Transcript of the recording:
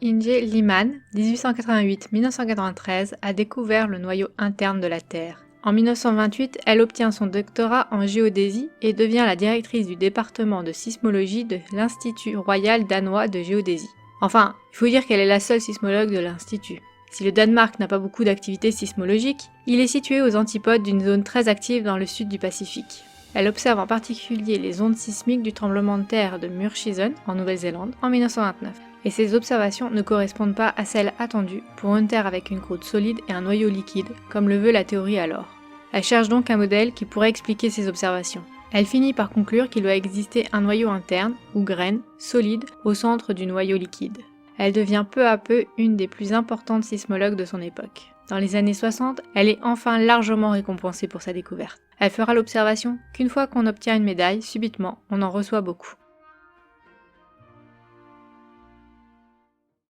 Inge Liman, 1888-1993, a découvert le noyau interne de la Terre. En 1928, elle obtient son doctorat en géodésie et devient la directrice du département de sismologie de l'Institut royal danois de géodésie. Enfin, il faut dire qu'elle est la seule sismologue de l'Institut. Si le Danemark n'a pas beaucoup d'activités sismologiques, il est situé aux antipodes d'une zone très active dans le sud du Pacifique. Elle observe en particulier les ondes sismiques du tremblement de terre de Murchison, en Nouvelle-Zélande, en 1929. Et ces observations ne correspondent pas à celles attendues pour une Terre avec une croûte solide et un noyau liquide, comme le veut la théorie alors. Elle cherche donc un modèle qui pourrait expliquer ces observations. Elle finit par conclure qu'il doit exister un noyau interne, ou graine, solide, au centre du noyau liquide. Elle devient peu à peu une des plus importantes sismologues de son époque. Dans les années 60, elle est enfin largement récompensée pour sa découverte. Elle fera l'observation qu'une fois qu'on obtient une médaille, subitement, on en reçoit beaucoup.